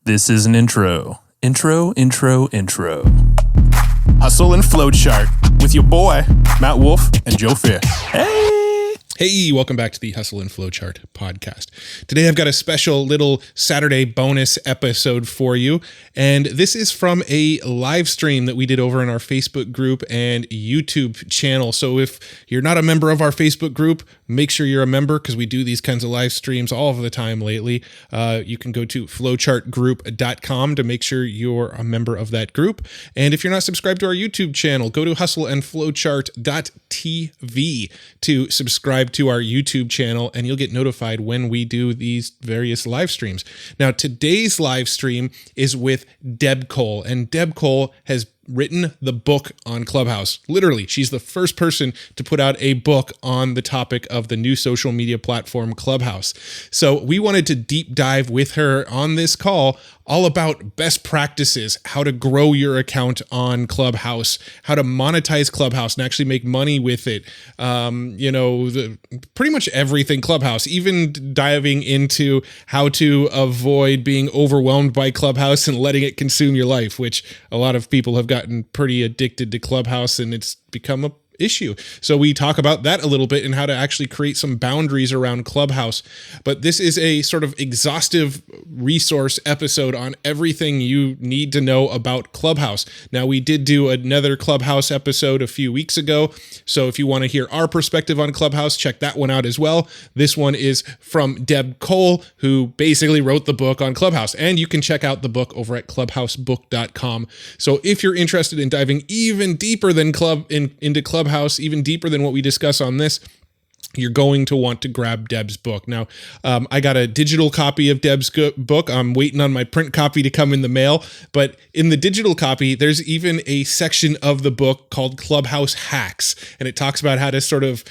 This is an intro. Intro. Hustle and Flowchart with your boy, Matt Wolf and Joe Fier. Hey, welcome back to the Hustle and Flowchart podcast. Today I've got a special little Saturday bonus episode for you, and this is from a live stream that we did over in our Facebook group and YouTube channel. So if you're not a member of our Facebook group, make sure you're a member because we do these kinds of live streams all of the time lately. You can go to flowchartgroup.com to make sure you're a member of that group. And if you're not subscribed to our YouTube channel, go to hustleandflowchart.tv to subscribe to our YouTube channel, and you'll get notified when we do these various live streams. Now, today's live stream is with Deb Cole, and Deb Cole has written the book on Clubhouse. Literally, she's the first person to put out a book on the topic of the new social media platform Clubhouse. So we wanted to deep dive with her on this call all about best practices, how to grow your account on Clubhouse, how to monetize Clubhouse and actually make money with it. Pretty much everything Clubhouse, even diving into how to avoid being overwhelmed by Clubhouse and letting it consume your life, which a lot of people have gotten pretty addicted to Clubhouse and it's become a issue. So we talk about that a little bit and how to actually create some boundaries around Clubhouse. But this is a sort of exhaustive resource episode on everything you need to know about Clubhouse. Now, we did do another Clubhouse episode a few weeks ago. So if you want to hear our perspective on Clubhouse, check that one out as well. This one is from Deb Cole, who basically wrote the book on Clubhouse. And you can check out the book over at clubhousebook.com. So if you're interested in diving even deeper than into Clubhouse, even deeper than what we discuss on this, you're going to want to grab Deb's book. Now, I got a digital copy of Deb's book. I'm waiting on my print copy to come in the mail. But in the digital copy, there's even a section of the book called Clubhouse Hacks. And it talks about how to sort of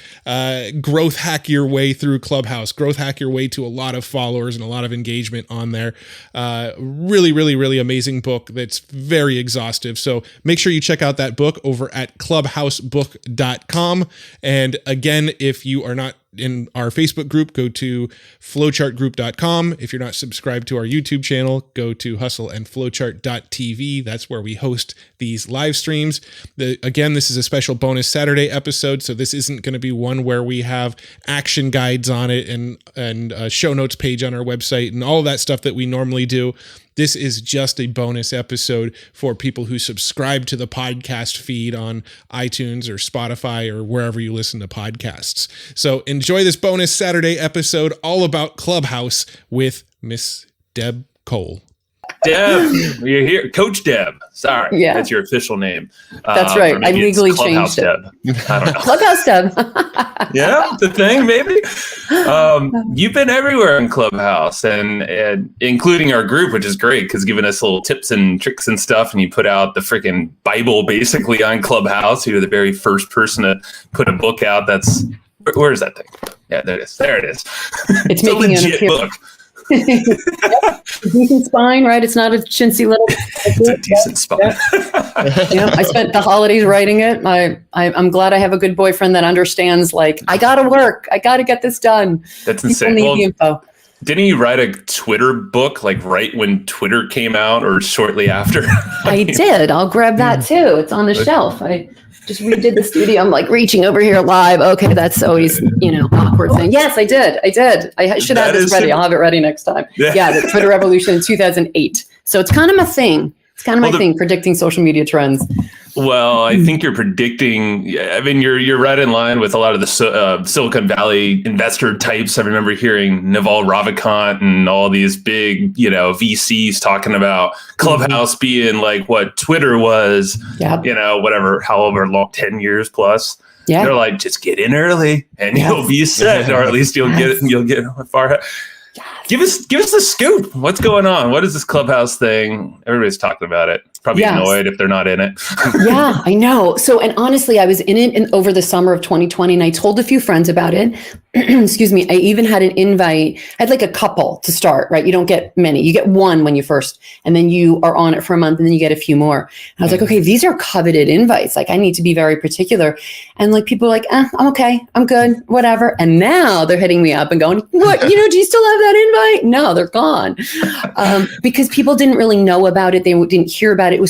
growth hack your way through Clubhouse, growth hack your way to a lot of followers and a lot of engagement on there. Really amazing book that's very exhaustive. So make sure you check out that book over at clubhousebook.com. And again, if you are not in our Facebook group, go to flowchartgroup.com. If you're not subscribed to our YouTube channel, go to hustleandflowchart.tv. That's where we host these live streams. Again, this is a special bonus Saturday episode, so this isn't going to be one where we have action guides on it and a show notes page on our website and all of that stuff that we normally do. This is just a bonus episode for people who subscribe to the podcast feed on iTunes or Spotify or wherever you listen to podcasts. So enjoy this bonus Saturday episode all about Clubhouse with Miss Deb Cole. Deb, you're here. Coach Deb. Sorry. Yeah. That's your official name. That's right. I legally changed it. Deb. I don't know. Clubhouse Deb. Yeah, the thing, maybe. You've been everywhere in Clubhouse and including our group, which is great because giving us little tips and tricks and stuff. And you put out the freaking Bible basically on Clubhouse. You're the very first person to put a book out. Where is that thing? Yeah, there it is. There it is. It's making a legit book. Decent spine, right? It's not a chintzy little. It's a decent spine. I spent the holidays writing it. I'm glad I have a good boyfriend that understands. Like, I gotta work. I gotta get this done. That's insane. Need the info. Didn't you write a Twitter book like right when Twitter came out or shortly after? I did. I'll grab that too. It's on the shelf. I just redid the studio. I'm like reaching over here live. Okay, that's always, awkward thing. Yes, I did. I should have this ready. I'll have it ready next time. Yeah, the Twitter revolution in 2008. So it's kind of my thing. It's kind of my thing, predicting social media trends. Well, I think you're predicting. I mean, you're right in line with a lot of the Silicon Valley investor types. I remember hearing Naval Ravikant and all these big, VCs talking about Clubhouse being like what Twitter was. Yep. However long, 10 years plus. Yeah. They're like, just get in early and you'll be set, or at least you'll get far ahead. Yes. Give us the scoop. What's going on? What is this Clubhouse thing? Everybody's talking about it. Probably annoyed if they're not in it. Yeah, I know. So, and honestly, I was in it over the summer of 2020, and I told a few friends about it. Excuse me. I even had an invite. I had like a couple to start, right? You don't get many. You get one when you first, and then you are on it for a month, and then you get a few more. And I was like, okay, these are coveted invites. Like, I need to be very particular. And like, people are like, I'm okay. I'm good. Whatever. And now they're hitting me up and going, what, do you still have that I? No, they're gone. Because people didn't really know about it. They didn't hear about it.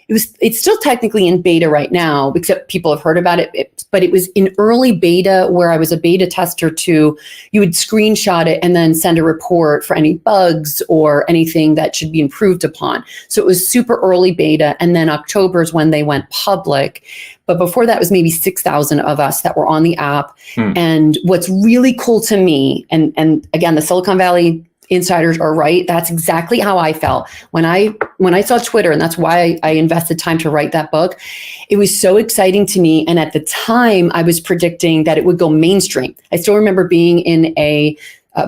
It's still technically in beta right now, except people have heard about it. But it was in early beta where I was a beta tester too. You would screenshot it and then send a report for any bugs or anything that should be improved upon. So it was super early beta. And then October is when they went public. But before that was maybe 6,000 of us that were on the app. And what's really cool to me, and again, the Silicon Valley insiders are right. That's exactly how I felt when I saw Twitter, and that's why I invested time to write that book. It was so exciting to me, and at the time, I was predicting that it would go mainstream. I still remember being in a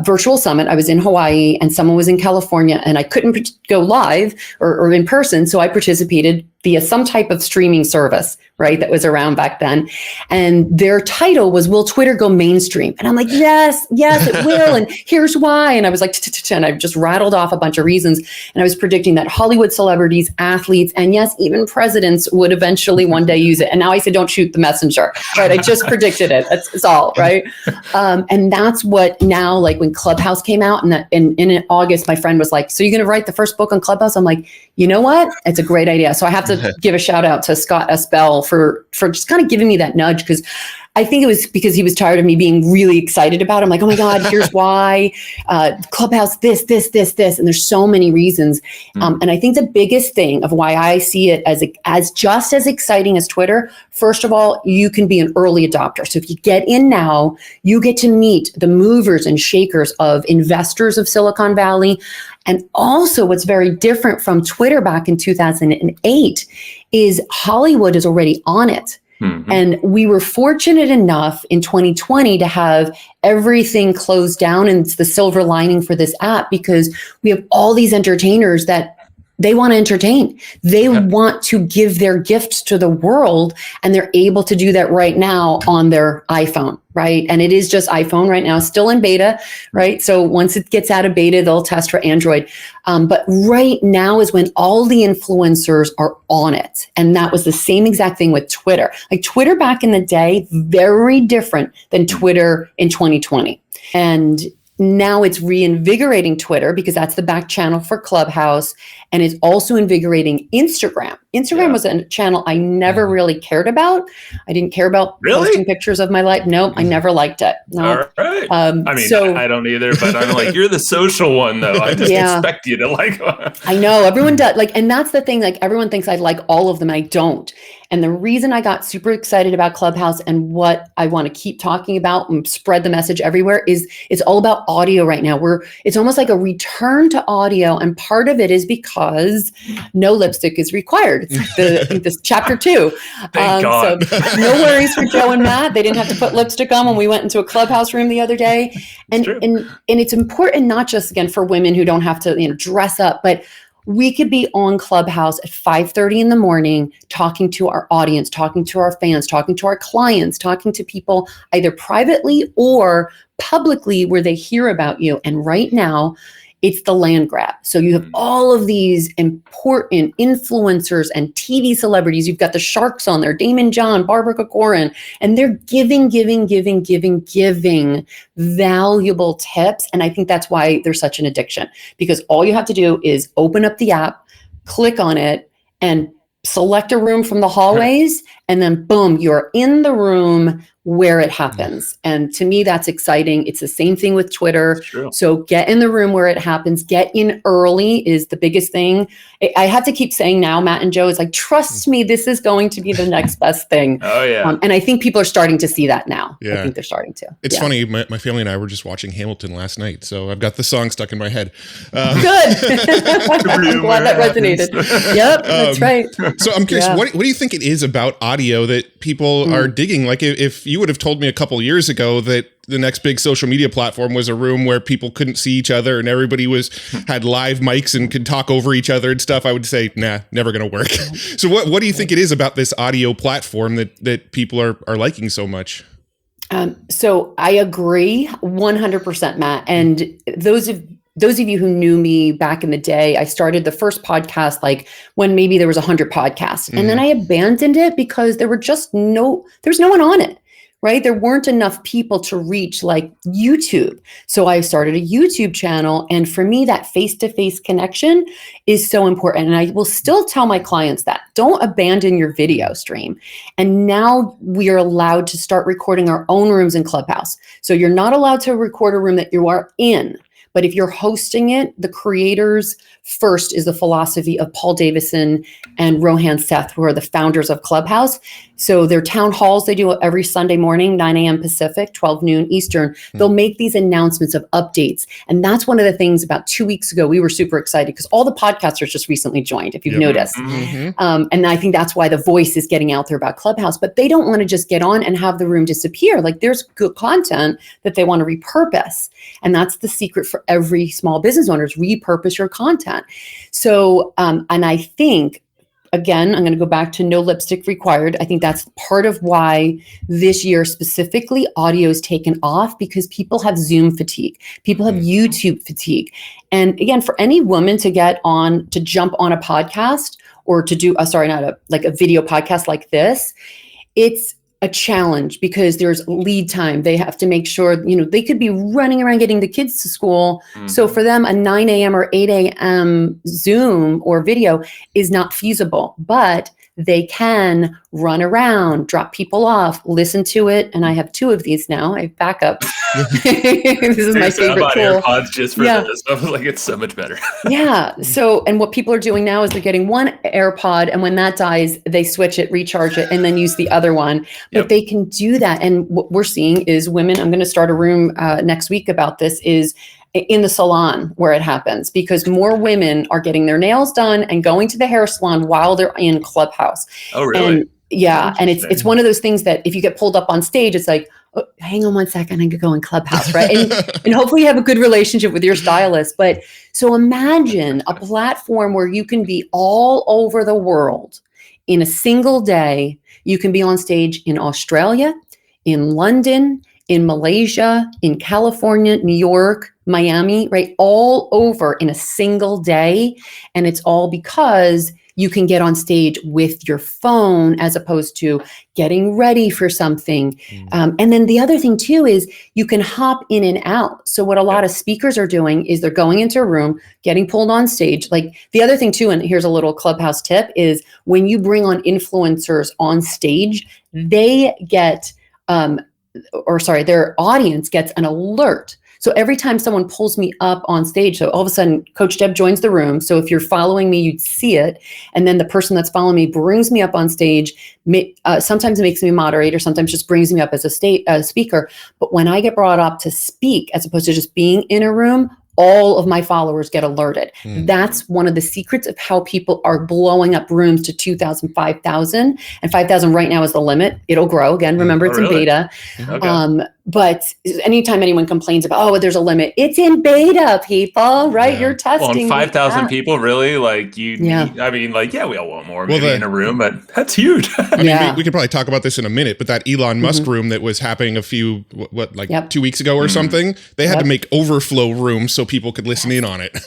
virtual summit. I was in Hawaii, and someone was in California, and I couldn't go live or in person, so I participated via some type of streaming service, right, that was around back then. And their title was, "Will Twitter go mainstream?" And I'm like, yes, it will. And here's why. And I was like, and I just rattled off a bunch of reasons. And I was predicting that Hollywood celebrities, athletes, and yes, even presidents would eventually one day use it. And now I say, don't shoot the messenger, right? I just predicted it. That's all, right? And that's what now, like when Clubhouse came out and in August, my friend was like, "So you're going to write the first book on Clubhouse?" I'm like, you know what? It's a great idea. So I have to give a shout out to Scott S. Bell for just kind of giving me that nudge, because I think it was because he was tired of me being really excited about it. I'm like, oh my God, here's why. Clubhouse, this. And there's so many reasons. And I think the biggest thing of why I see it as just as exciting as Twitter, first of all, you can be an early adopter. So if you get in now, you get to meet the movers and shakers of investors of Silicon Valley. And also what's very different from Twitter back in 2008 is Hollywood is already on it. And we were fortunate enough in 2020 to have everything closed down. And it's the silver lining for this app, because we have all these entertainers that they want to entertain. They want to give their gifts to the world, and they're able to do that right now on their iPhone, right? And it is just iPhone right now, still in beta, right? So once it gets out of beta, they'll test for Android. But right now is when all the influencers are on it. And that was the same exact thing with Twitter. Like Twitter back in the day, very different than Twitter in 2020. And now it's reinvigorating Twitter because that's the back channel for Clubhouse. And it's also invigorating Instagram. Instagram was a channel I never really cared about. I didn't care about posting pictures of my life. No, I never liked it. No. All right. I mean, I don't either, but I'm like, you're the social one though. I just expect you to like. I know everyone does. Like, and that's the thing, like everyone thinks I like all of them. I don't. And the reason I got super excited about Clubhouse and what I want to keep talking about and spread the message everywhere is it's all about audio right now. It's almost like a return to audio. And part of it is because no lipstick is required. It's I think this chapter 2. Thank God. So no worries for Joe and Matt. They didn't have to put lipstick on when we went into a Clubhouse room the other day. And it's important, not just again for women who don't have to dress up, but we could be on Clubhouse at 5:30 in the morning, talking to our audience, talking to our fans, talking to our clients, talking to people either privately or publicly where they hear about you. And right now, it's the land grab. So you have all of these important influencers and TV celebrities. You've got the sharks on there, Damon John, Barbara Corcoran, and they're giving valuable tips. And I think that's why there's such an addiction, because all you have to do is open up the app, click on it, and select a room from the hallways, and then boom, you're in the room where it happens. And to me, that's exciting. It's the same thing with Twitter. So get in the room where it happens. Get in early is the biggest thing. I have to keep saying now, Matt and Joe, is like, trust me, this is going to be the next best thing. Oh, yeah. And I think people are starting to see that now. Yeah. I think they're starting to. It's funny. My family and I were just watching Hamilton last night, so I've got the song stuck in my head. Good. I'm glad that resonated. Yep, that's right. So I'm curious, what do you think it is about audio that people are digging? Like if you would have told me a couple years ago that the next big social media platform was a room where people couldn't see each other and everybody had live mics and could talk over each other and stuff, I would say, nah, never going to work. So what do you think it is about this audio platform that people are liking so much? So I agree 100%, Matt. And those of you who knew me back in the day, I started the first podcast like when maybe there was 100 podcasts, and then I abandoned it because there was no one on it. right? There weren't enough people to reach like YouTube. So I started a YouTube channel. And for me, that face-to-face connection is so important. And I will still tell my clients that don't abandon your video stream. And now we are allowed to start recording our own rooms in Clubhouse. So you're not allowed to record a room that you are in. But if you're hosting it, the creators first is the philosophy of Paul Davison and Rohan Seth, who are the founders of Clubhouse. So their town halls, they do every Sunday morning, 9 a.m. Pacific, 12 noon Eastern. They'll make these announcements of updates. And that's one of the things about 2 weeks ago, we were super excited because all the podcasters just recently joined, if you've noticed. And I think that's why the voice is getting out there about Clubhouse. But they don't want to just get on and have the room disappear. Like there's good content that they want to repurpose. And that's the secret for every small business owner is repurpose your content. So, and I think, again, I'm going to go back to no lipstick required. I think that's part of why this year specifically audio is taken off because people have Zoom fatigue. People have YouTube fatigue. And again, for any woman to jump on a podcast or to do, a video podcast like this, it's a challenge because there's lead time. They have to make sure, they could be running around getting the kids to school. So for them, a 9 a.m. or 8 a.m. Zoom or video is not feasible, but they can run around, drop people off, listen to it. And I have 2 of these now. I have backup. This is my favorite tool. AirPods just for this. I was like, it's so much better. So, and what people are doing now is they're getting one AirPod, and when that dies, they switch it, recharge it, and then use the other one. But they can do that. And what we're seeing is women, I'm going to start a room next week about this, is in the salon where it happens, because more women are getting their nails done and going to the hair salon while they're in Clubhouse. Oh, really? And and it's one of those things that if you get pulled up on stage, it's like, oh, hang on one second, I could go in Clubhouse, right? And hopefully you have a good relationship with your stylist. But so imagine a platform where you can be all over the world in a single day. You can be on stage in Australia, in London, in Malaysia, in California, New York, Miami, right? All over in a single day. And it's all because you can get on stage with your phone as opposed to getting ready for something. And then the other thing too is you can hop in and out. So what a lot of speakers are doing is they're going into a room, getting pulled on stage. Like the other thing too, and here's a little Clubhouse tip, is when you bring on influencers on stage, they get, their audience gets an alert. So every time someone pulls me up on stage, so all of a sudden Coach Deb joins the room. So if you're following me, you'd see it. And then the person that's following me brings me up on stage, sometimes makes me a moderator, sometimes just brings me up as a speaker. But when I get brought up to speak, as opposed to just being in a room, all of my followers get alerted. That's one of the secrets of how people are blowing up rooms to 2,000, 5,000. And 5,000 right now is the limit. It'll grow. Again, remember it's in beta. Okay. But anytime anyone complains about, there's a limit, it's in beta, people, right? Yeah. You're testing. Well, 5,000 people, really? Like we all want more maybe in a room, but that's huge. I mean, we could probably talk about this in a minute, but that Elon Musk room that was happening a few, 2 weeks ago or something, they had to make overflow rooms so people could listen in on it.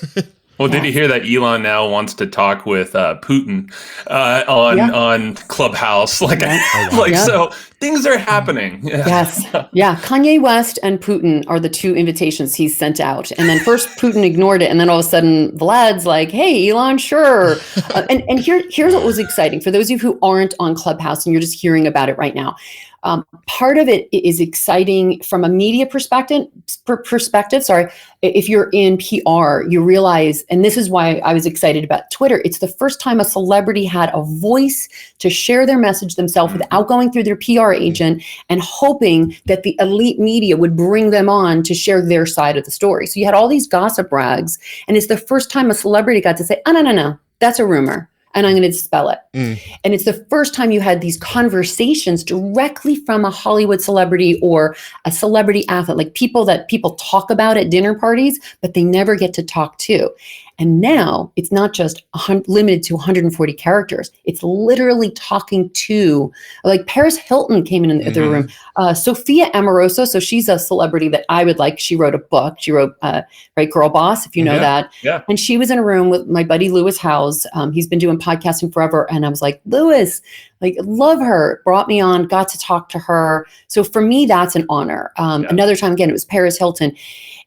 Well, did you hear that Elon now wants to talk with Putin on Clubhouse? So things are happening. Yes. Yeah. Kanye West and Putin are the 2 invitations he's sent out. And then first Putin ignored it. And then all of a sudden Vlad's like, hey, Elon, sure. And here's what was exciting. For those of you who aren't on Clubhouse and you're just hearing about it right now, part of it is exciting from a media perspective. If you're in PR, you realize, and this is why I was excited about Twitter, it's the first time a celebrity had a voice to share their message themselves without going through their PR agent and hoping that the elite media would bring them on to share their side of the story. So you had all these gossip rags, and it's the first time a celebrity got to say, oh, no, that's a rumor. And I'm going to dispel it. And it's the first time you had these conversations directly from a Hollywood celebrity or a celebrity athlete, like people that people talk about at dinner parties, but they never get to talk to. And now it's not just limited to 140 characters. It's literally talking to, like, Paris Hilton came in the room. Sophia Amoroso, so she's a celebrity that I would like. She wrote a book. She wrote right, Girl Boss, if you know that. Yeah. And she was in a room with my buddy Lewis Howes. He's been doing podcasting forever. And I was like, Lewis, like, love her, brought me on, got to talk to her. So for me, that's an honor. Another time, again, it was Paris Hilton.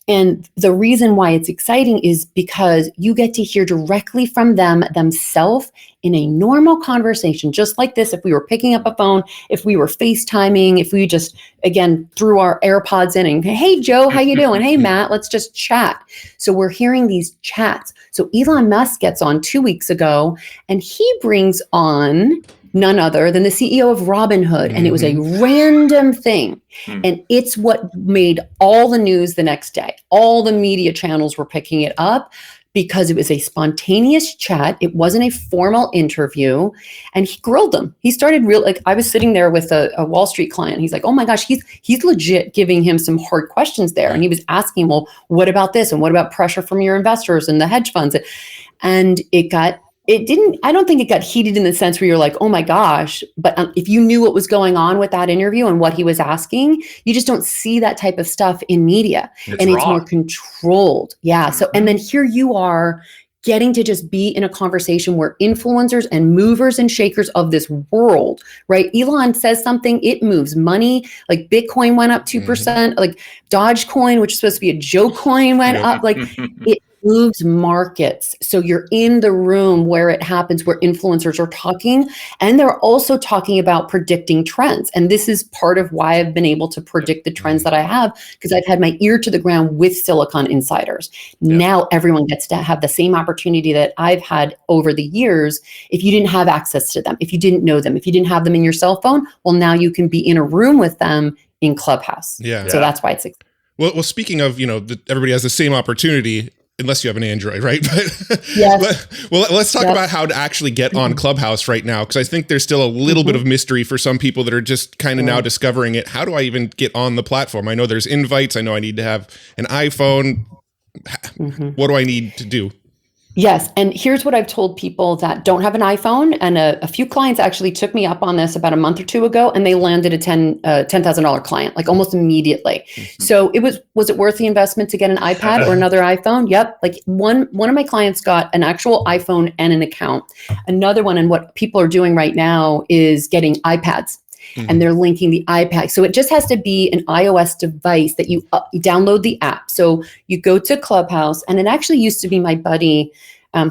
And the reason why it's exciting is because you get to hear directly from them themselves in a normal conversation, just like this. If we were picking up a phone, if we were FaceTiming, if we just, again, threw our AirPods in and, hey, Joe, how you doing? Hey, Matt, let's just chat. So we're hearing these chats. So Elon Musk gets on 2 weeks ago, and he brings on none other than the CEO of Robinhood. And it was a random thing. And it's what made all the news the next day. All the media channels were picking it up because it was a spontaneous chat. It wasn't a formal interview. And he grilled them. He started like, I was sitting there with a Wall Street client. He's like, oh my gosh, he's legit giving him some hard questions there. And he was asking, well, what about this? And what about pressure from your investors and the hedge funds? And I don't think it got heated in the sense where you're like, oh my gosh. But if you knew what was going on with that interview and what he was asking, you just don't see that type of stuff in media. It's more controlled. Yeah. So, and then here you are getting to just be in a conversation where influencers and movers and shakers of this world, right? Elon says something, it moves money. Like Bitcoin went up 2%, like Dogecoin, which is supposed to be a joke coin, went up. Like it moves markets. So you're in the room where it happens, where influencers are talking, and they're also talking about predicting trends. And this is part of why I've been able to predict the trends that I have, because I've had my ear to the ground with Silicon insiders. Now everyone gets to have the same opportunity that I've had over the years. If you didn't have access to them, if you didn't know them, if you didn't have them in your cell phone, well, now you can be in a room with them in Clubhouse. So that's why it's well, speaking of, everybody has the same opportunity, unless you have an Android, right? But let's talk about how to actually get on Clubhouse right now, because I think there's still a little bit of mystery for some people that are just kind of now discovering it. How do I even get on the platform? I know there's invites. I know I need to have an iPhone. What do I need to do? Yes. And here's what I've told people that don't have an iPhone. And a few clients actually took me up on this about a month or two ago, and they landed a $10,000 client, like almost immediately. So was it worth the investment to get an iPad or another iPhone? Yep. Like one of my clients got an actual iPhone and an account. Another one, and what people are doing right now is getting iPads. And they're linking the iPad. So it just has to be an iOS device that you download the app. So you go to Clubhouse, and it actually used to be my buddy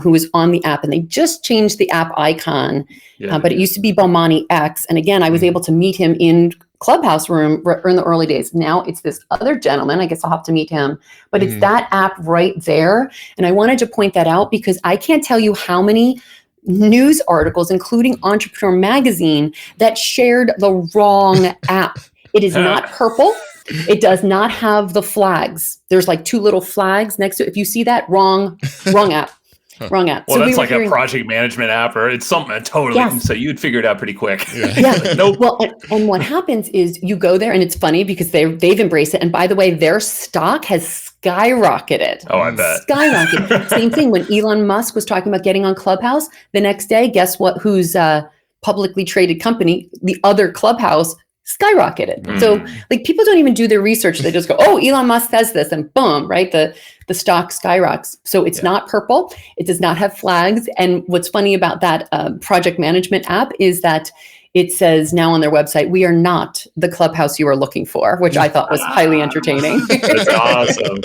who was on the app, and they just changed the app icon. But it used to be Bomani X. And again, I was able to meet him in Clubhouse room in the early days. Now it's this other gentleman. I guess I'll have to meet him. But it's that app right there. And I wanted to point that out because I can't tell you how many news articles, including Entrepreneur Magazine, that shared the wrong app. It is not purple. It does not have the flags. There's like two little flags next to it. If you see that, wrong app. Wrong app. Well, so that's like a project management app, or it's something totally. So you'd figure it out pretty quick. Nope. Well, and what happens is you go there, and it's funny because they've embraced it. And by the way, their stock has skyrocketed. Oh, I bet. Skyrocketed. Same thing when Elon Musk was talking about getting on Clubhouse. The next day, guess what? Whose publicly traded company, the other Clubhouse, skyrocketed. So like people don't even do their research. They just go, oh, Elon Musk says this, and boom, right? The stock skyrockets. So it's not purple. It does not have flags. And what's funny about that project management app is that it says now on their website, we are not the Clubhouse you are looking for, which I thought was highly entertaining. That's awesome.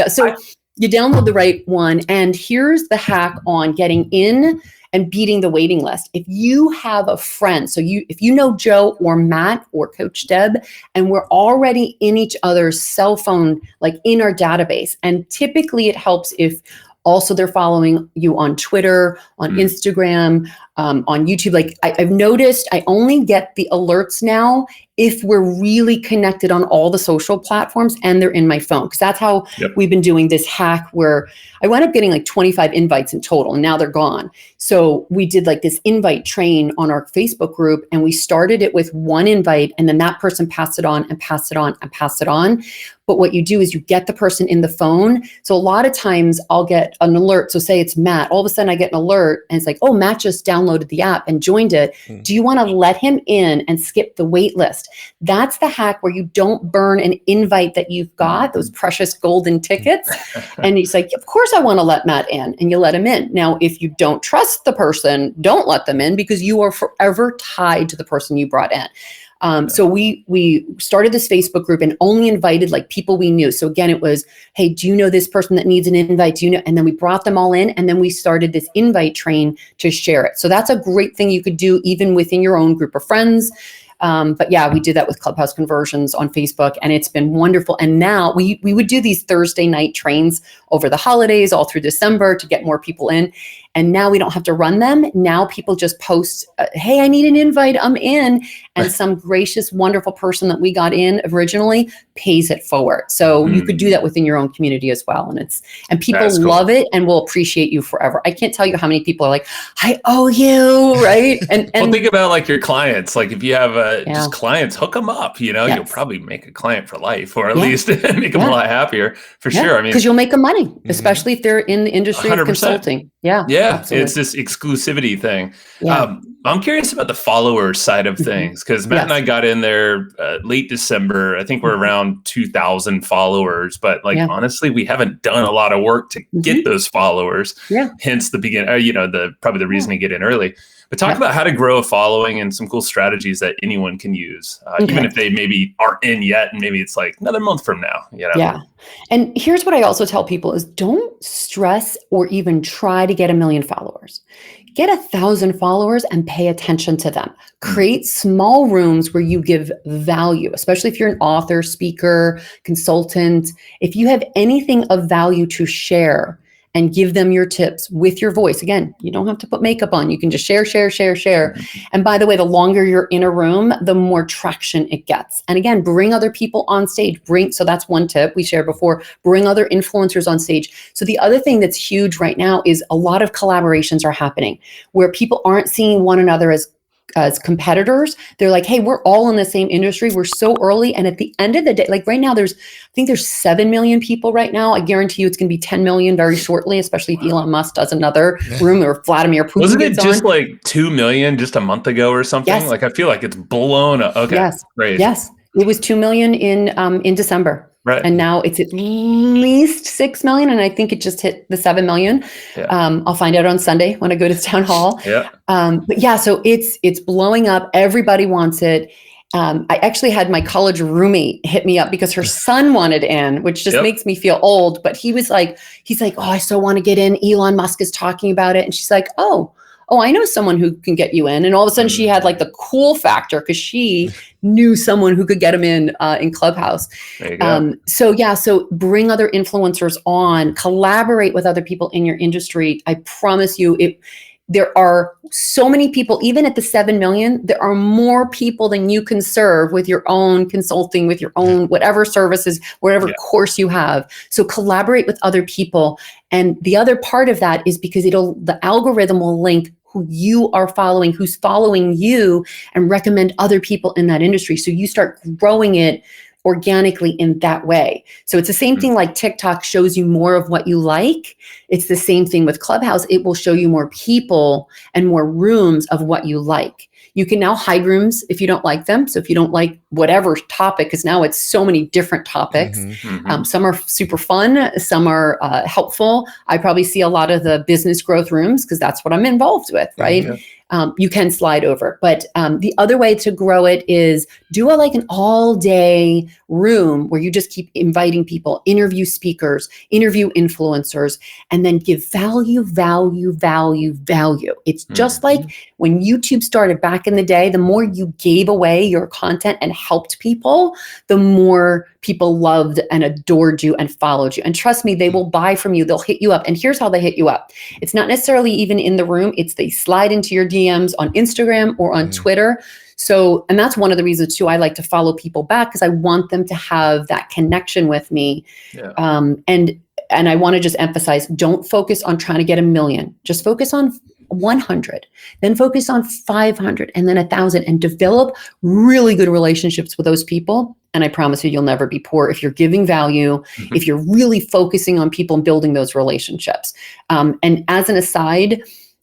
So you download the right one. And here's the hack on getting in and beating the waiting list. If you have a friend, if you know Joe or Matt or Coach Deb, and we're already in each other's cell phone, like in our database, and typically it helps if also they're following you on Twitter, on Instagram, on YouTube. Like I've noticed I only get the alerts now if we're really connected on all the social platforms and they're in my phone. Because that's how we've been doing this hack where I wound up getting like 25 invites in total and now they're gone. So we did like this invite train on our Facebook group, and we started it with one invite, and then that person passed it on and passed it on and passed it on. But what you do is you get the person in the phone. So a lot of times I'll get an alert. So say it's Matt, all of a sudden I get an alert and it's like, oh, Matt just downloaded the app and joined it. Do you want to let him in and skip the wait list? That's the hack where you don't burn an invite that you've got, those precious golden tickets. And he's like, of course I want to let Matt in, and you let him in. Now, if you don't trust the person, don't let them in, because you are forever tied to the person you brought in. So we started this Facebook group and only invited like people we knew. So again, it was, hey, do you know this person that needs an invite? Do you know? And then we brought them all in, and then we started this invite train to share it. So that's a great thing you could do even within your own group of friends. But yeah, we did that with Clubhouse conversions on Facebook, and it's been wonderful. And now we would do these Thursday night trains over the holidays, all through December, to get more people in. And now we don't have to run them. Now people just post, hey, I need an invite, I'm in. And some gracious, wonderful person that we got in originally pays it forward. So you could do that within your own community as well. And people love it and will appreciate you forever. I can't tell you how many people are like, I owe you, right? And well, think about like your clients. Like if you have just clients, hook them up, you'll probably make a client for life, or at least make them a lot happier for sure. I mean, because you'll make them money, especially if they're in the industry 100%. Of consulting. Yeah, absolutely. It's this exclusivity thing. I'm curious about the follower side of things, because Matt and I got in there late December. I think we're around 2,000 followers, but honestly, we haven't done a lot of work to get those followers. Hence the probably the reason to get in early. But talk about how to grow a following and some cool strategies that anyone can use, even if they maybe aren't in yet, and maybe it's like another month from now. Yeah. And here's what I also tell people is don't stress or even try to get 1 million followers. Get 1,000 followers and pay attention to them. Create small rooms where you give value, especially if you're an author, speaker, consultant. If you have anything of value to share, and give them your tips with your voice. Again, you don't have to put makeup on. You can just share. And by the way, the longer you're in a room, the more traction it gets. And again, bring other people on stage. So that's one tip we shared before. Bring other influencers on stage. So the other thing that's huge right now is a lot of collaborations are happening where people aren't seeing one another as competitors. They're like, hey, we're all in the same industry. We're so early. And at the end of the day, like right now, I think there's 7 million people right now. I guarantee you it's going to be 10 million very shortly, especially if Elon Musk does another room, or Vladimir Putin. Wasn't it just like 2 million just a month ago or something? Yes. Like, I feel like it's blown up. Okay. Yes. Great. Yes. It was 2 million in December. Right. And now it's at least 6 million. And I think it just hit the 7 million. I'll find out on Sunday when I go to the town hall. But yeah, so it's blowing up. Everybody wants it. I actually had my college roommate hit me up because her son wanted in, which just makes me feel old. But he's like, oh, I so want to get in. Elon Musk is talking about it. And she's like, oh, I know someone who can get you in. And all of a sudden she had like the cool factor because she knew someone who could get him in Clubhouse. There you go. So bring other influencers on, collaborate with other people in your industry. I promise you there are so many people, even at the 7 million, there are more people than you can serve with your own consulting, with your own whatever services, whatever course you have. So collaborate with other people. And the other part of that is because the algorithm will link who you are following, who's following you, and recommend other people in that industry. So you start growing it organically in that way. So it's the same thing like TikTok shows you more of what you like. It's the same thing with Clubhouse. It will show you more people and more rooms of what you like. You can now hide rooms if you don't like them. So if you don't like whatever topic, because now it's so many different topics. Some are super fun. Some are helpful. I probably see a lot of the business growth rooms because that's what I'm involved with, right? You can slide over. But the other way to grow it is do an all day room where you just keep inviting people, interview speakers, interview influencers, and then give value. It's just like when YouTube started back in the day, the more you gave away your content and helped people, the more people loved and adored you and followed you. And trust me, they will buy from you. They'll hit you up. And here's how they hit you up. It's not necessarily even in the room. It's they slide into your DM DMs on Instagram or on Twitter. So, and that's one of the reasons too, I like to follow people back because I want them to have that connection with me. Yeah. And I want to just emphasize, don't focus on trying to get 1 million. Just focus on 100, then focus on 500 and then 1,000 and develop really good relationships with those people. And I promise you'll never be poor if you're giving value, if you're really focusing on people and building those relationships. And as an aside,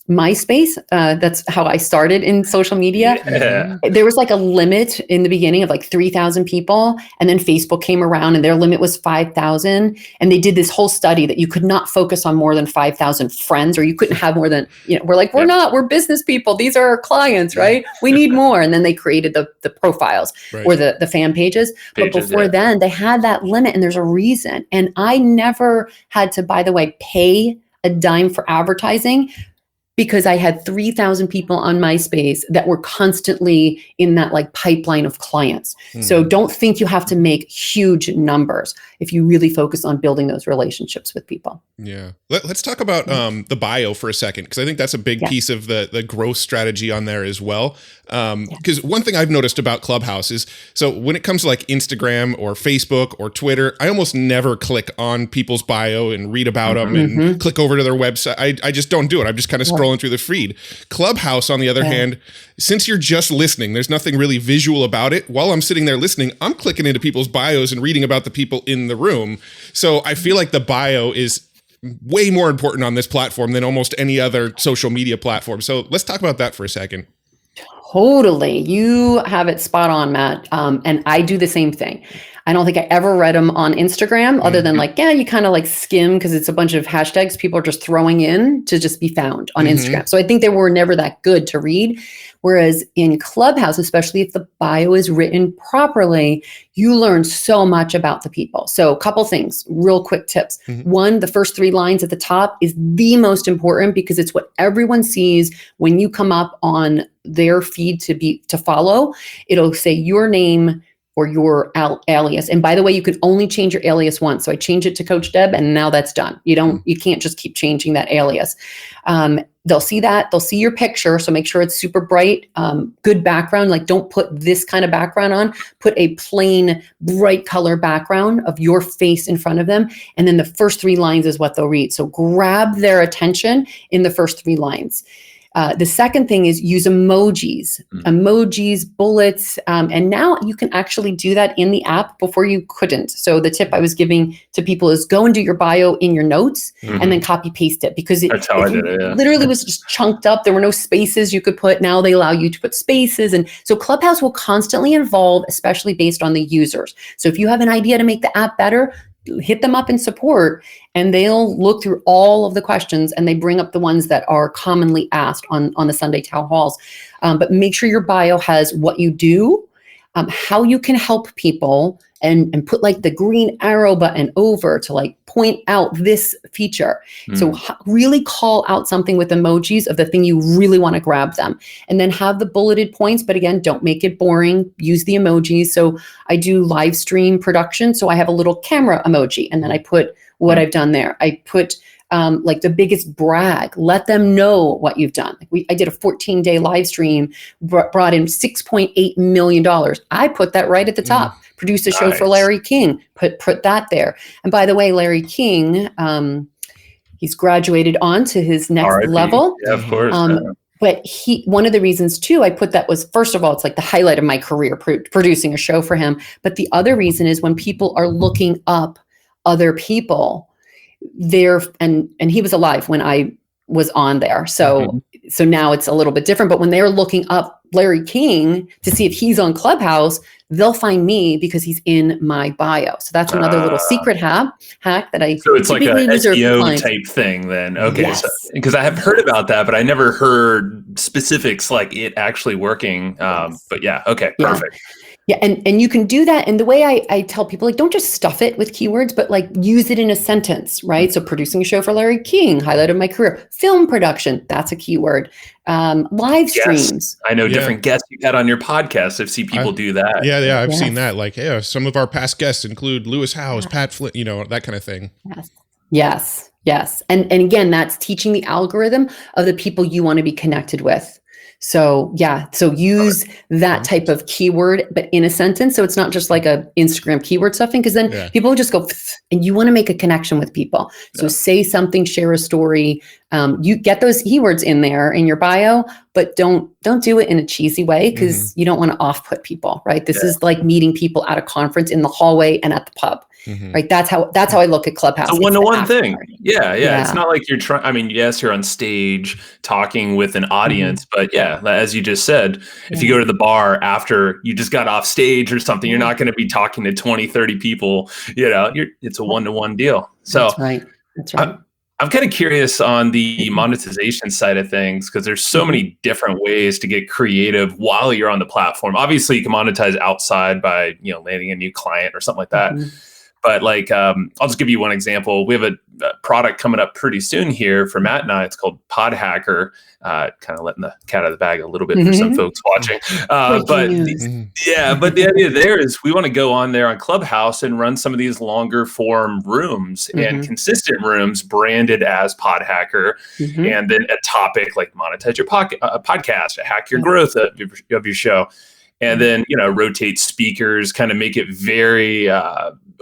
MySpace, that's how I started in social media. Yeah. There was like a limit in the beginning of like 3,000 people. And then Facebook came around and their limit was 5,000. And they did this whole study that you could not focus on more than 5,000 friends, or you couldn't have more than, we're like, we're business people. These are our clients, right? We need more. And then they created the profiles or the fan pages. But before then they had that limit and there's a reason. And I never had to, by the way, pay a dime for advertising, because I had 3,000 people on MySpace that were constantly in that like pipeline of clients. So don't think you have to make huge numbers if you really focus on building those relationships with people. Yeah. Let's talk about the bio for a second, because I think that's a big piece of the growth strategy on there as well. Because one thing I've noticed about Clubhouse is, so when it comes to like Instagram or Facebook or Twitter, I almost never click on people's bio and read about them and click over to their website. I just don't do it. I'm just kind of scrolling through the feed. Clubhouse, on the other hand, since you're just listening, there's nothing really visual about it. While I'm sitting there listening, I'm clicking into people's bios and reading about the people in the room. So I feel like the bio is way more important on this platform than almost any other social media platform. So let's talk about that for a second. Totally. You have it spot on, Matt. And I do the same thing. I don't think I ever read them on Instagram other than like, you kind of like skim because it's a bunch of hashtags people are just throwing in to just be found on Instagram. So I think they were never that good to read. Whereas in Clubhouse, especially if the bio is written properly, you learn so much about the people. So a couple things, real quick tips. One, the first 3 lines at the top is the most important because it's what everyone sees when you come up on their feed to follow. It'll say your name or your alias. And by the way, you can only change your alias once. So I changed it to Coach Deb and now that's done. You can't just keep changing that alias. They'll see that, they'll see your picture. So make sure it's super bright, good background. Like don't put this kind of background on, put a plain bright color background of your face in front of them. And then the first 3 lines is what they'll read. So grab their attention in the first 3 lines. The second thing is use emojis, bullets. And now you can actually do that in the app before you couldn't. So the tip I was giving to people is go and do your bio in your notes and then copy paste it because That's how I did it, literally was just chunked up. There were no spaces you could put. Now they allow you to put spaces. And so Clubhouse will constantly evolve, especially based on the users. So if you have an idea to make the app better, hit them up in support and they'll look through all of the questions and they bring up the ones that are commonly asked on the Sunday town halls. But make sure your bio has what you do, how you can help people, and put like the green arrow button over to like point out this feature. So really call out something with emojis of the thing you really want to grab them, and then have the bulleted points. But again, don't make it boring. Use the emojis. So I do live stream production. So I have a little camera emoji and then I put what I've done there. I put like the biggest brag, let them know what you've done. I did a 14-day live stream, brought in $6.8 million. I put that right at the top. Produced a show for Larry King, put that there. And by the way, Larry King, he's graduated on to his next R.I.P. level. Yeah, of course. But one of the reasons too, I put that was, first of all, it's like the highlight of my career, producing a show for him. But the other reason is when people are looking up other people, and he was alive when I was on there. So now it's a little bit different, but when they're looking up Larry King to see if he's on Clubhouse, they'll find me because he's in my bio. So that's another little secret hack that I So it's like a SEO type thing then. Okay. Yes. Because I have heard about that, but I never heard specifics like it actually working. But yeah. Okay. Perfect. Yeah, and you can do that. And the way I tell people, like, don't just stuff it with keywords, but like use it in a sentence, right? So producing a show for Larry King, highlight of my career, film production, that's a keyword. Live streams. Yes. I know different guests you've had on your podcast. I've seen people do that. Yeah, I've seen that. Like, some of our past guests include Lewis Howes, Pat Flynn, that kind of thing. Yes. And again, that's teaching the algorithm of the people you want to be connected with. So so use that type of keyword, but in a sentence. So it's not just like a Instagram keyword stuffing, because then people just go, and you want to make a connection with people. So say something, share a story. You get those keywords in there in your bio, but don't do it in a cheesy way, because you don't want to off-put people, right? This is like meeting people at a conference, in the hallway and at the pub. Right. That's how I look at Clubhouse. It's a one-to-one thing. Yeah. It's not like you're trying. I mean, yes, you're on stage talking with an audience, but as you just said, if you go to the bar after you just got off stage or something, you're not going to be talking to 20, 30 people. It's a one-to-one deal. So that's right. I'm kind of curious on the monetization side of things, because there's so many different ways to get creative while you're on the platform. Obviously, you can monetize outside by landing a new client or something like that. But I'll just give you one example. We have a product coming up pretty soon here for Matt and I. It's called Pod Hacker. Kind of letting the cat out of the bag a little bit for some folks watching. But the idea there is we want to go on there on Clubhouse and run some of these longer form rooms and consistent rooms branded as Pod Hacker. And then a topic like monetize your podcast, hack your growth of your show. And then, rotate speakers, kind of make it very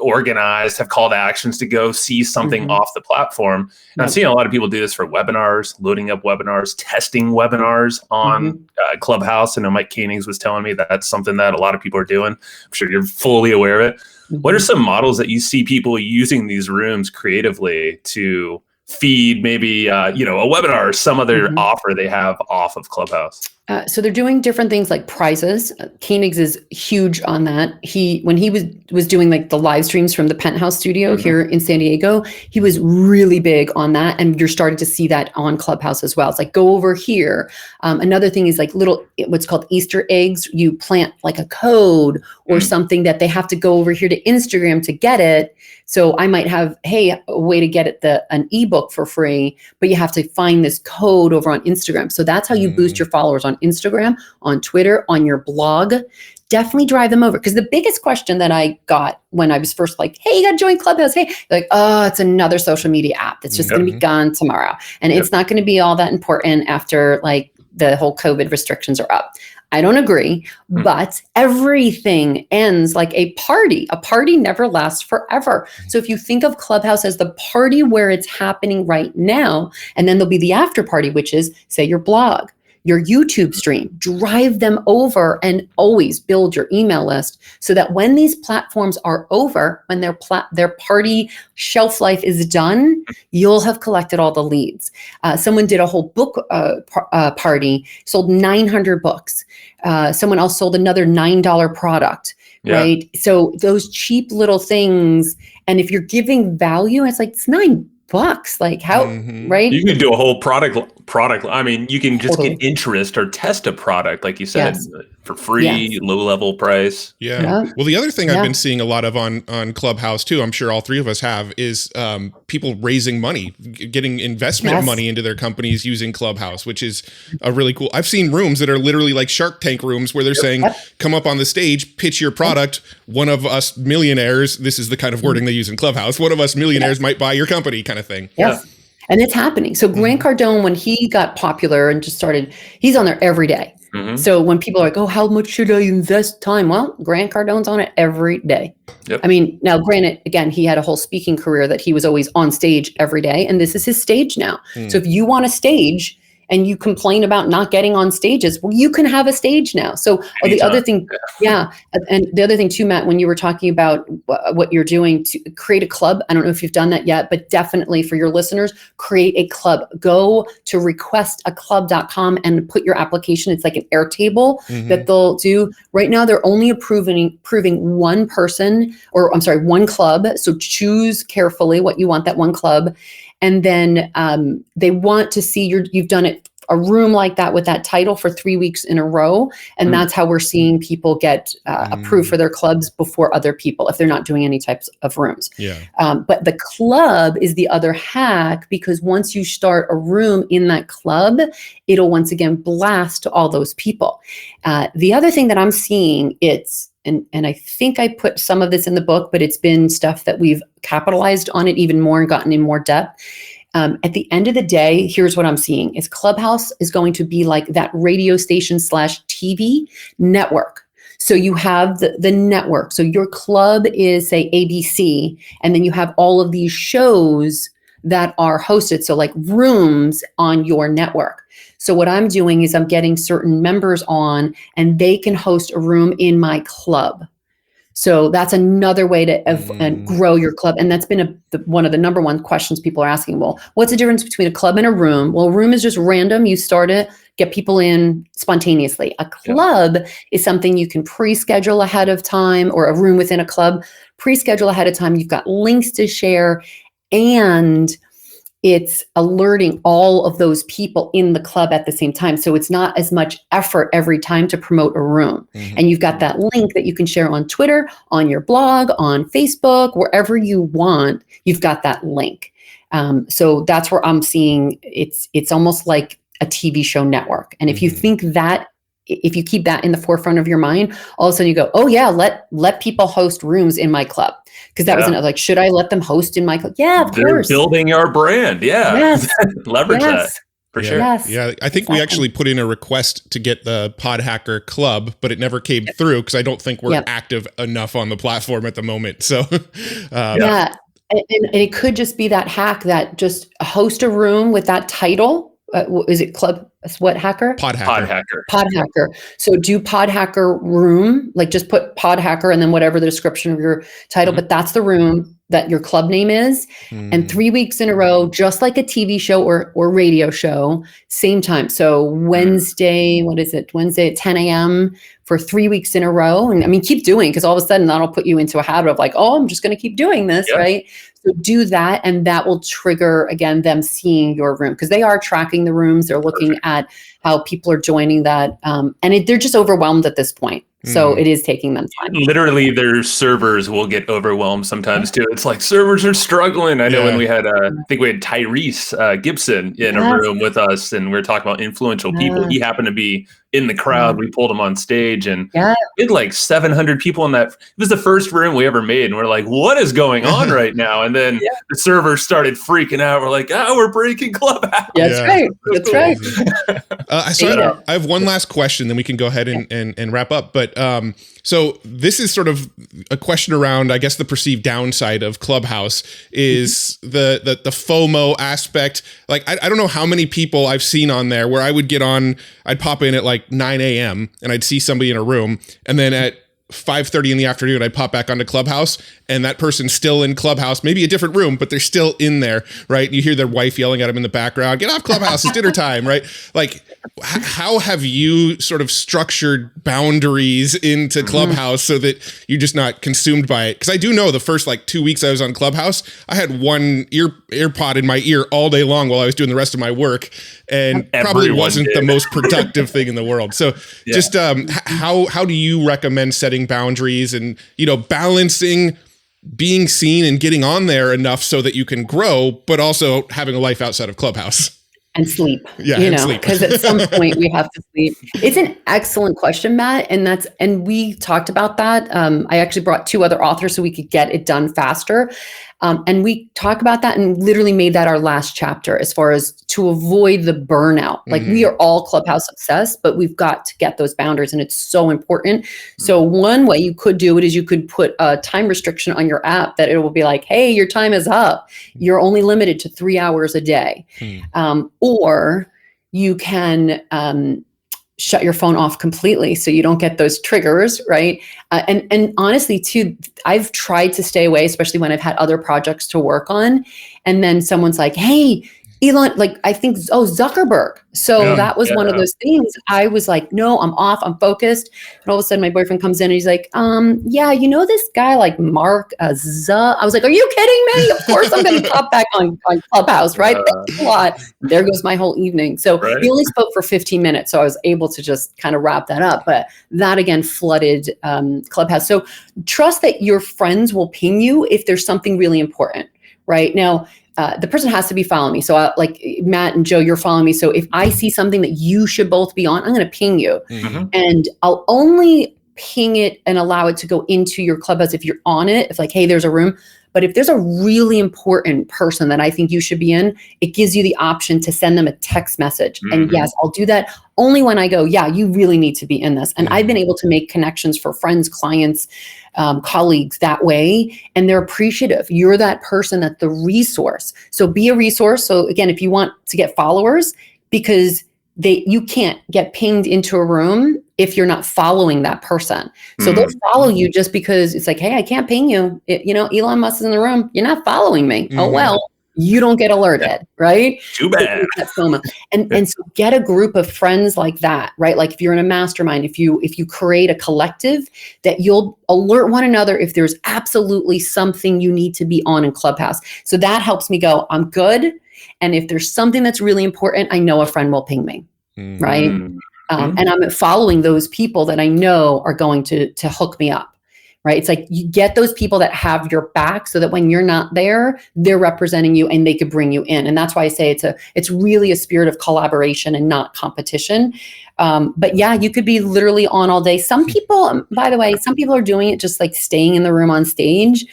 organized, have call to actions to go see something off the platform. And I've seen a lot of people do this for webinars, loading up webinars, testing webinars on Clubhouse. I know Mike Koenigs was telling me that that's something that a lot of people are doing. I'm sure you're fully aware of it. What are some models that you see people using these rooms creatively to feed maybe, a webinar or some other offer they have off of Clubhouse? So they're doing different things like prizes. Koenigs is huge on that. When he was doing like the live streams from the Penthouse studio here in San Diego, he was really big on that. And you're starting to see that on Clubhouse as well. It's like, go over here. Another thing is like what's called Easter eggs. You plant like a code or something that they have to go over here to Instagram to get it. So I might have, a way to get an ebook for free, but you have to find this code over on Instagram. So that's how you boost your followers on Instagram, on Twitter, on your blog. Definitely drive them over. Because the biggest question that I got when I was first like, hey, you got to join Clubhouse. Hey, like, oh, it's another social media app that's just going to be gone tomorrow. And it's not going to be all that important after like the whole COVID restrictions are up. I don't agree, but everything ends like a party. A party never lasts forever. So if you think of Clubhouse as the party where it's happening right now, and then there'll be the after party, which is, say, your blog, your YouTube stream, drive them over, and always build your email list so that when these platforms are over, when their party shelf life is done, you'll have collected all the leads. Someone did a whole book party, sold 900 books. Someone else sold another $9 product, right? So those cheap little things, and if you're giving value, it's like, it's $9. Like how, right? You can do a whole product. I mean, you can just get interest or test a product, like you said, for free, low level price. Yeah. Well, the other thing I've been seeing a lot of on Clubhouse too, I'm sure all three of us have, is people raising money, getting investment money into their companies using Clubhouse, which is a really cool. I've seen rooms that are literally like Shark Tank rooms where they're saying, come up on the stage, pitch your product. One of us millionaires, this is the kind of wording they use in Clubhouse, one of us millionaires might buy your company, kind of thing. Yes. And it's happening. So Grant Cardone, when he got popular and just started, he's on there every day. So when people are like, oh, how much should I invest time? Well, Grant Cardone's on it every day. I mean, now granted, again, he had a whole speaking career that he was always on stage every day. And this is his stage now. So if you want a stage and you complain about not getting on stages, well, you can have a stage now. So the other thing, and the other thing too, Matt, when you were talking about what you're doing to create a club, I don't know if you've done that yet, but definitely for your listeners, create a club. Go to requestaclub.com and put your application. It's like an Airtable that they'll do. Right now, they're only approving one person, or I'm sorry, one club. So choose carefully what you want that one club. And then they want to see you've done it, a room like that with that title for 3 weeks in a row. And that's how we're seeing people get approved for their clubs before other people, if they're not doing any types of rooms. But the club is the other hack, because once you start a room in that club, it'll once again blast to all those people. The other thing that I'm seeing, and I think I put some of this in the book, but it's been stuff that we've capitalized on it even more and gotten in more depth. At the end of the day, here's what I'm seeing is Clubhouse is going to be like that radio station / TV network. So you have the network. So your club is, say, ABC, and then you have all of these shows that are hosted. So like rooms on your network. So what I'm doing is I'm getting certain members on, and they can host a room in my club. So that's another way to grow your club. And that's been one of the number one questions people are asking. Well, what's the difference between a club and a room? Well, a room is just random. You start it, get people in spontaneously. A club is something you can pre-schedule ahead of time, or a room within a club, pre-schedule ahead of time. You've got links to share, and it's alerting all of those people in the club at the same time. So it's not as much effort every time to promote a room. And you've got that link that you can share on Twitter, on your blog, on Facebook, wherever you want, you've got that link. So that's where I'm seeing it's almost like a TV show network. And if you think that, if you keep that in the forefront of your mind, all of a sudden you go, oh yeah, let people host rooms in my club. Because that was another, like, should I let them host in my club? Yeah, of course. They're building our brand. Yeah. Yes. Leverage that for sure. Yes. Yeah. I think we actually put in a request to get the Pod Hacker Club, but it never came through because I don't think we're active enough on the platform at the moment. So, And it could just be that hack that just host a room with that title. Is it Club? What Hacker? Pod Hacker. Pod Hacker. So do Pod Hacker room, like just put Pod Hacker and then whatever the description of your title, but that's the room that your club name is. And 3 weeks in a row, just like a TV show or radio show, same time. So Wednesday, what is it? Wednesday at 10 a.m. for 3 weeks in a row. And I mean, keep doing, because all of a sudden that'll put you into a habit of like, oh, I'm just going to keep doing this, right? So do that, and that will trigger, again, them seeing your room, because they are tracking the rooms. They're looking at how people are joining that. And they're just overwhelmed at this point. So it is taking them time. Literally, their servers will get overwhelmed sometimes too. It's like servers are struggling. I know when we had, I think we had Tyrese Gibson in a room with us, and we were talking about influential people. He happened to be in the crowd. We pulled him on stage, and we had like 700 people in that. It was the first room we ever made, and we're like, what is going on right now? And then the servers started freaking out. We're like, we're breaking Clubhouse. That's right. That's right. So I have one last question, then we can go ahead and wrap up. But so this is sort of a question around, I guess, the perceived downside of Clubhouse is the FOMO aspect. Like, I don't know how many people I've seen on there where I would get on, I'd pop in at like 9 a.m. and I'd see somebody in a room, and then at 5:30 in the afternoon, I'd pop back onto Clubhouse, and that person's still in Clubhouse, maybe a different room, but they're still in there, right? You hear their wife yelling at them in the background, get off Clubhouse, it's dinner time, right? Like, how have you sort of structured boundaries into Clubhouse so that you're just not consumed by it? Because I do know the first like 2 weeks I was on Clubhouse, I had one AirPod in my ear all day long while I was doing the rest of my work, and probably wasn't the most productive thing in the world. So just how do you recommend setting boundaries and, balancing being seen and getting on there enough so that you can grow, but also having a life outside of Clubhouse? And sleep, because at some point we have to sleep. It's an excellent question, Matt. And we talked about that. I actually brought 2 other authors so we could get it done faster. And we talk about that and literally made that our last chapter as far as to avoid the burnout. Like we are all Clubhouse obsessed, but we've got to get those boundaries, and it's so important. So one way you could do it is you could put a time restriction on your app that it will be like, hey, your time is up. You're only limited to 3 hours a day. Or you can shut your phone off completely so you don't get those triggers, right? And honestly, too, I've tried to stay away, especially when I've had other projects to work on. And then someone's like, hey, Elon, like, I think, Zuckerberg. So that was one of those things. I was like, no, I'm off, I'm focused. And all of a sudden my boyfriend comes in and he's like, this guy like Mark I was like, are you kidding me? Of course I'm going to pop back on Clubhouse, right? Thanks a lot. There goes my whole evening. So he only spoke for 15 minutes. So I was able to just kind of wrap that up. But that again flooded Clubhouse. So trust that your friends will ping you if there's something really important, right? Now, the person has to be following me. So like Matt and Joe, you're following me. So if I see something that you should both be on, I'm going to ping you. And I'll only ping it and allow it to go into your Clubhouse if you're on it. If like, hey, there's a room, But if there's a really important person that I think you should be in, it gives you the option to send them a text message. And yes, I'll do that only when I go, yeah, you really need to be in this. And I've been able to make connections for friends, clients, colleagues that way. And they're appreciative. You're that person, that's the resource. So be a resource. So again, if you want to get followers, because you can't get pinged into a room if you're not following that person. So they'll follow you just because it's like, hey, I can't ping you. Elon Musk is in the room. You're not following me. Oh, well, you don't get alerted, right? Too bad. And so get a group of friends like that, right? Like if you're in a mastermind, if you create a collective, that you'll alert one another if there's absolutely something you need to be on in Clubhouse. So that helps me go, I'm good. And if there's something that's really important, I know a friend will ping me, right? And I'm following those people that I know are going to hook me up, right? It's like you get those people that have your back so that when you're not there, they're representing you and they could bring you in. And that's why I say it's really a spirit of collaboration and not competition. But yeah, you could be literally on all day. Some people, by the way, some people are doing it just like staying in the room on stage.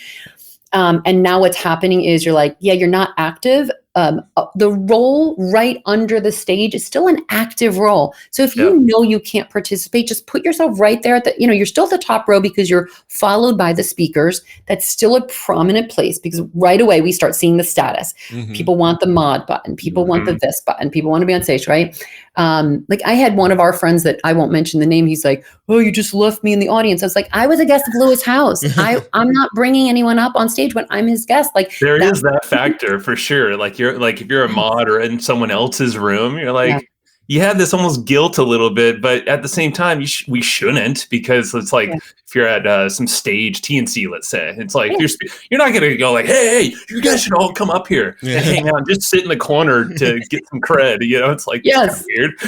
And now what's happening is you're like, yeah, you're not active. The role right under the stage is still an active role. So if you know you can't participate, just put yourself right there at you're still at the top row because you're followed by the speakers. That's still a prominent place because right away we start seeing the status. People want the mod button. People want the this button. People want to be on stage, right? Like I had one of our friends that I won't mention the name. He's like, oh, you just left me in the audience. I was like, I was a guest of Lewis' house. I'm not bringing anyone up on stage when I'm his guest. Like there is that factor for sure. Like if you're a mod or in someone else's room, you're like, you have this almost guilt a little bit, but at the same time, we shouldn't, because it's like if you're at some stage TNC, let's say, it's like you're not gonna go like, hey, you guys should all come up here and hang out, and just sit in the corner to get some cred. It's like weird.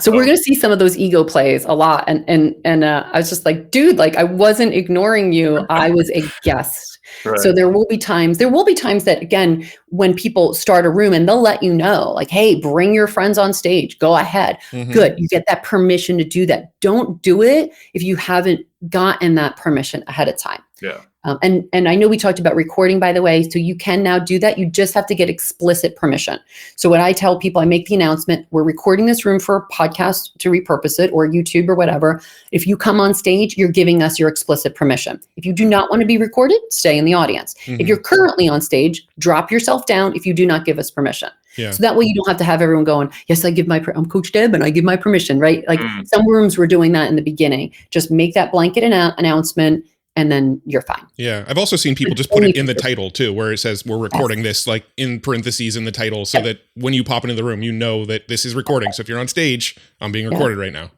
So we're gonna see some of those ego plays a lot, and I was just like, dude, like I wasn't ignoring you. I was a guest. Right. So there will be times that, again, when people start a room and they'll let you know, like, hey, bring your friends on stage, go ahead. Good. You get that permission to do that. Don't do it if you haven't gotten that permission ahead of time. Yeah. And I know we talked about recording, by the way, so you can now do that. You just have to get explicit permission. So what I tell people, I make the announcement, we're recording this room for a podcast to repurpose it or YouTube or whatever. If you come on stage, you're giving us your explicit permission. If you do not want to be recorded, stay in the audience. If you're currently on stage, drop yourself down if you do not give us permission. Yeah. So that way you don't have to have everyone going, yes, I'm Coach Deb and I give my permission, right? Like some rooms were doing that in the beginning. Just make that blanket announcement and then you're fine. Yeah. I've also seen people just put it in the title too, where it says we're recording this, like in parentheses in the title, so that when you pop into the room, you know that this is recording. So if you're on stage, I'm being recorded right now.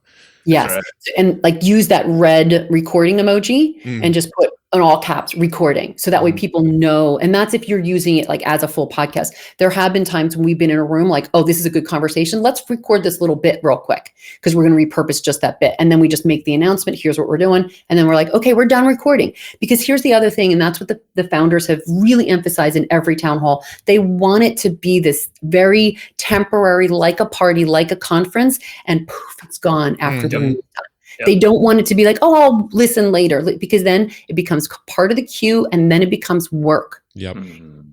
Yes. Right. And like use that red recording emoji and just put in all caps recording. So that way people know. And that's if you're using it like as a full podcast. There have been times when we've been in a room like, oh, this is a good conversation. Let's record this little bit real quick because we're going to repurpose just that bit. And then we just make the announcement. Here's what we're doing. And then we're like, okay, we're done recording. Because here's the other thing. And that's what the founders have really emphasized in every town hall. They want it to be this very temporary, like a party, like a conference, and poof, it's gone after the room is done. Yep. They don't want it to be like, oh, I'll listen later, because then it becomes part of the queue and then it becomes work. Yep.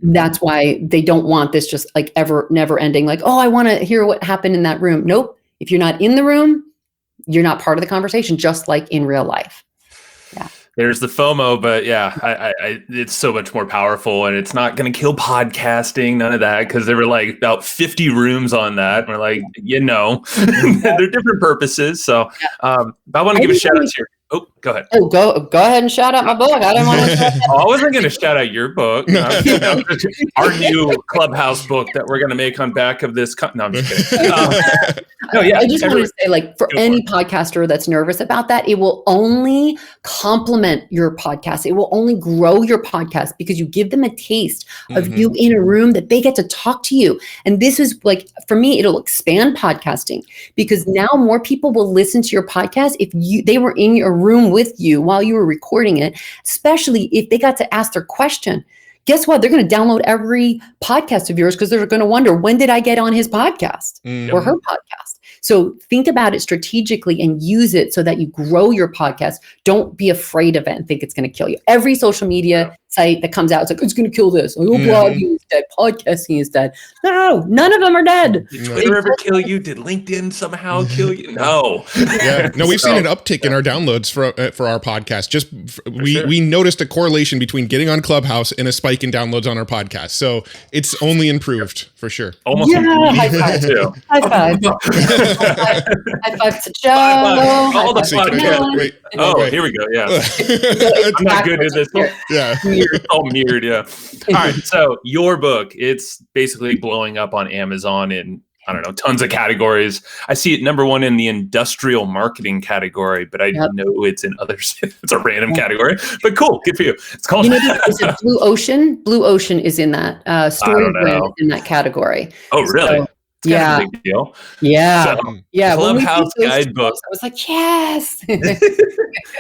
That's why they don't want this just like never ending. Like, oh, I want to hear what happened in that room. Nope. If you're not in the room, you're not part of the conversation, just like in real life. Yeah. There's the FOMO, but it's so much more powerful, and it's not going to kill podcasting, none of that, because there were like about 50 rooms on that. And we're like, they're different purposes. So I want to give a shout out to your. Oh, go ahead. Oh, go ahead and shout out my book. I didn't want to. I wasn't going to shout out your book. No, our new Clubhouse book that we're going to make on back of this. No, I'm just kidding. I just want to say, like, for any podcaster that's nervous about that, it will only complement your podcast. It will only grow your podcast because you give them a taste of you in a room that they get to talk to you. And this is like, for me, it'll expand podcasting because now more people will listen to your podcast if they were in your room with you while you were recording it, especially if they got to ask their question. Guess what? They're going to download every podcast of yours because they're going to wonder, when did I get on his podcast or her podcast? So think about it strategically and use it so that you grow your podcast. Don't be afraid of it and think it's going to kill you. Every social media site that comes out. It's like, it's going to kill this. Like, oh, blogging is dead. Podcasting is dead. No, none of them are dead. Did Twitter ever kill you? Did LinkedIn somehow kill you? No. Yeah. No, we've seen an uptick in our downloads for our podcast. We noticed a correlation between getting on Clubhouse and a spike in downloads on our podcast. So it's only improved for sure. Almost. Yeah, high five. Too. High five. High five to Joe. All the podcast. Wait. Here we go. Yeah. I'm not good at this. Yeah. It's all mirrored. Yeah. All right. So your book, it's basically blowing up on Amazon in, I don't know, tons of categories. I see it number one in the industrial marketing category, but I know it's in others. It's a random category, but cool. Good for you. It's called is it Blue Ocean. Blue Ocean is in that story brand in that category. Oh, really? So, yeah. A big deal. Yeah. So, yeah. Clubhouse guidebook. I was like, yes.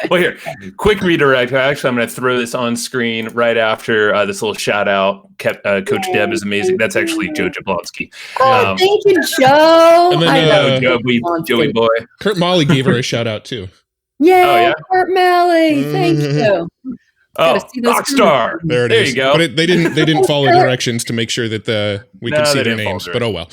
Well, here, quick redirect. Actually, I'm going to throw this on screen right after this little shout out. Coach Deb is amazing. That's actually Joe Jablonski. Oh, thank you, Joe. And then, Joey boy. Kurt Molly gave her a shout out too. Yeah, Kurt Melly. Thank you. Oh, Rockstar. There it is. There you go. But they didn't follow directions to make sure that we could see their names. But oh well.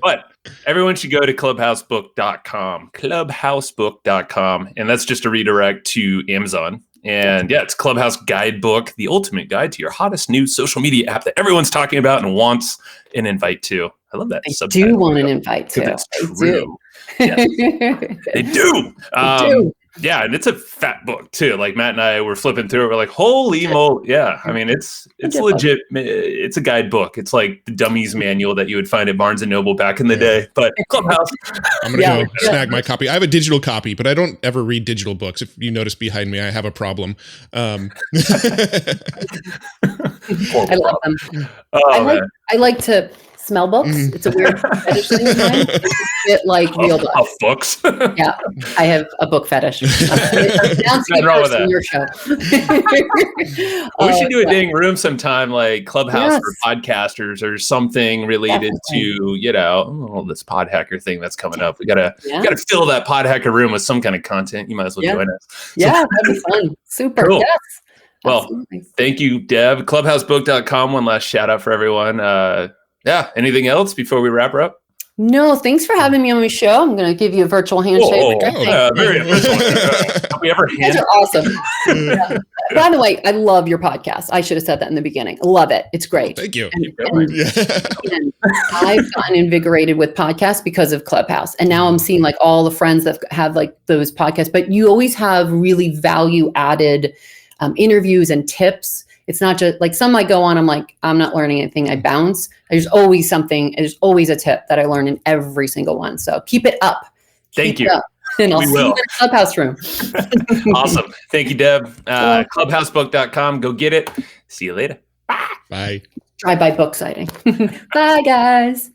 But everyone should go to clubhousebook.com, and that's just a redirect to Amazon. And yeah, it's Clubhouse Guidebook, the ultimate guide to your hottest new social media app that everyone's talking about and wants an invite to. I love that. I do want an invite to. That's true. Yes. They do. They do. Yeah, and it's a fat book too. Like Matt and I were flipping through it. We're like, holy moly. Yeah, I mean, it's legit. It's a guidebook. It's like the dummies manual that you would find at Barnes & Noble back in the day. But Clubhouse. I'm going to go snag my copy. I have a digital copy, but I don't ever read digital books. If you notice behind me, I have a problem. I love them. I like to smell books. It's a weird fetish thing of mine. It's like real books. Yeah, I have a book fetish. Nothing wrong with that. Your show. We should do a dang room sometime, like Clubhouse for podcasters or something related to this pod hacker thing that's coming up. We gotta fill that pod hacker room with some kind of content. You might as well join us. Yeah, that'd be fun. Super. Cool. Yes. Well, absolutely. Thank you, Deb. Clubhousebook.com. One last shout out for everyone. Anything else before we wrap her up? No, thanks for having me on my show. I'm going to give you a virtual handshake. Very official. Have we ever You guys are awesome. Yeah. By the way, I love your podcast. I should have said that in the beginning. I love it. It's great. Thank you. And I've gotten invigorated with podcasts because of Clubhouse. And now I'm seeing like all the friends that have like those podcasts, but you always have really value added interviews and tips. It's not just like some I go on, I'm like, I'm not learning anything. I bounce. There's always something. There's always a tip that I learn in every single one. So keep it up. Thank you. And I'll see you in the Clubhouse room. Awesome. Thank you, Deb. Clubhousebook.com. Go get it. See you later. Bye. Drive-by book sighting. Bye, guys.